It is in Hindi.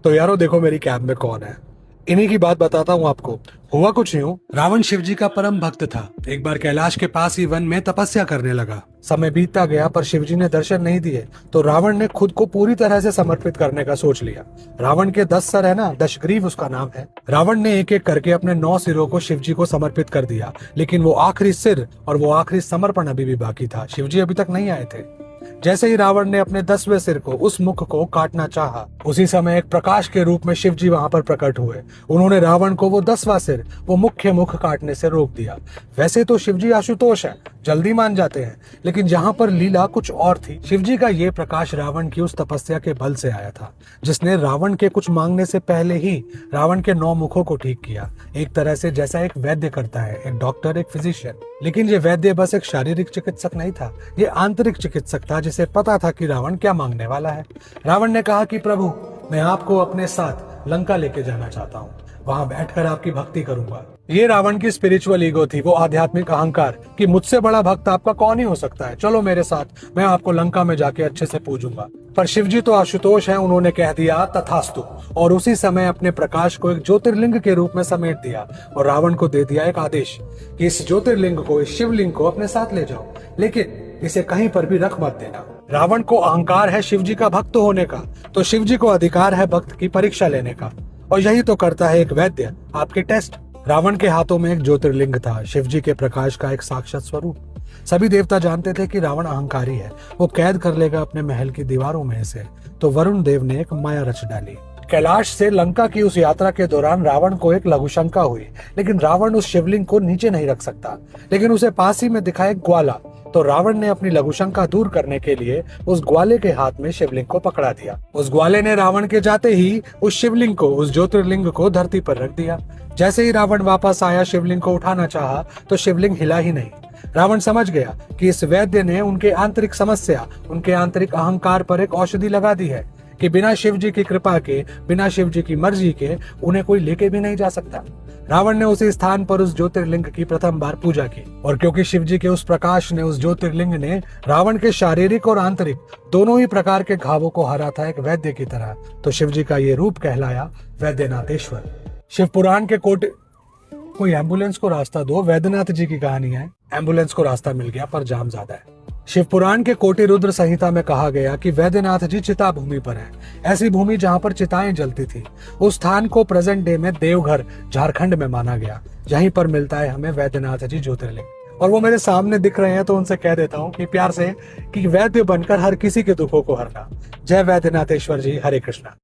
तो यारो देखो मेरी कैब में कौन है। इन्हीं की बात बताता हूँ आपको। हुआ कुछ यूं, रावण शिव जी का परम भक्त था। एक बार कैलाश के पास ही वन में तपस्या करने लगा। समय बीतता गया पर शिव जी ने दर्शन नहीं दिए तो रावण ने खुद को पूरी तरह से समर्पित करने का सोच लिया। रावण के 10 सर है ना, दशग्रीव उसका नाम है। रावण ने एक एक करके अपने 9 सिरों को शिव जी को समर्पित कर दिया, लेकिन वो आखिरी सिर और वो आखिरी समर्पण अभी भी बाकी था। शिव जी अभी तक नहीं आए थे। जैसे ही रावण ने अपने 10वें सिर को, उस मुख को काटना चाहा, उसी समय एक प्रकाश के रूप में शिव जी वहां पर प्रकट हुए। उन्होंने रावण को वो 10वां सिर, वो मुख्य मुख काटने से रोक दिया। वैसे तो शिव जी आशुतोष है, जल्दी मान जाते हैं, लेकिन जहां पर लीला कुछ और थी। शिव जी का ये प्रकाश रावण की उस तपस्या के बल से आया था, जिसने रावण के कुछ मांगने से पहले ही रावण के 9 मुखों को ठीक किया। एक तरह से जैसा एक वैद्य करता है, एक डॉक्टर, एक फिजिशियन। लेकिन ये वैद्य बस एक शारीरिक चिकित्सक नहीं था, ये आंतरिक चिकित्सक था, जिसे पता था कि रावण क्या मांगने वाला है। रावण ने कहा कि प्रभु, मैं आपको अपने साथ लंका लेके जाना चाहता हूँ, वहां बैठकर आपकी भक्ति करूंगा। ये रावण की स्पिरिचुअल ईगो थी, वो आध्यात्मिक अहंकार कि मुझसे बड़ा भक्त आपका कौन ही हो सकता है, चलो मेरे साथ, मैं आपको लंका में जाके अच्छे से पूजूंगा। पर शिव जी तो आशुतोष हैं, उन्होंने कह दिया तथास्तु, और उसी समय अपने प्रकाश को एक ज्योतिर्लिंग के रूप में समेट दिया और रावण को दे दिया एक आदेश कि इस ज्योतिर्लिंग को, इस शिवलिंग को अपने साथ ले जाओ, लेकिन इसे कहीं पर भी रख मत देना। रावण को अहंकार है शिव जी का भक्त होने का, तो शिव जी को अधिकार है भक्त की परीक्षा लेने का, और यही तो करता है एक वैद्य, आपके टेस्ट। रावण के हाथों में एक ज्योतिर्लिंग था, शिव जी के प्रकाश का एक साक्षात स्वरूप। सभी देवता जानते थे कि रावण अहंकारी है, वो कैद कर लेगा अपने महल की दीवारों में से। तो वरुण देव ने एक माया रच डाली। कैलाश से लंका की उस यात्रा के दौरान रावण को एक लघु शंका हुई, लेकिन रावण उस शिवलिंग को नीचे नहीं रख सकता, लेकिन उसे पास ही में दिखा एक ग्वाला। तो रावण ने अपनी लघु शंका दूर करने के लिए उस ग्वाले के हाथ में शिवलिंग को पकड़ा दिया। उस ग्वाले ने रावण के जाते ही उस शिवलिंग को, उस ज्योतिर्लिंग को धरती पर रख दिया। जैसे ही रावण वापस आया, शिवलिंग को उठाना चाहा तो शिवलिंग हिला ही नहीं। रावण समझ गया कि इस वैद्य ने उनके आंतरिक समस्या, उनके आंतरिक अहंकार पर एक औषधि लगा दी है कि बिना शिव जी की कृपा के, बिना शिव जी की मर्जी के उन्हें कोई लेके भी नहीं जा सकता। रावण ने उसी स्थान पर उस ज्योतिर्लिंग की प्रथम बार पूजा की, और क्योंकि शिव जी के उस प्रकाश ने, उस ज्योतिर्लिंग ने रावण के शारीरिक और आंतरिक दोनों ही प्रकार के घावों को हरा था एक वैद्य की तरह, तो शिव जी का ये रूप कहलाया वैद्यनाथेश्वर। शिव पुराण के कोटि कोई एम्बुलेंस को रास्ता दो, वैद्यनाथ जी की कहानी है। एम्बुलेंस को रास्ता मिल गया पर जाम ज्यादा है। शिव पुराण के कोटि रुद्र संहिता में कहा गया कि वैद्यनाथ जी चिता भूमि पर है, ऐसी भूमि जहां पर चिताएं जलती थी। उस स्थान को प्रेजेंट डे में देवघर, झारखंड में माना गया। यहीं पर मिलता है हमें वैद्यनाथ जी ज्योतिर्लिंग, और वो मेरे सामने दिख रहे हैं, तो उनसे कह देता हूँ कि प्यार से कि वैद्य बनकर हर किसी के दुखों को हरना। जय वैद्यनाथेश्वर जी, हरे कृष्णा।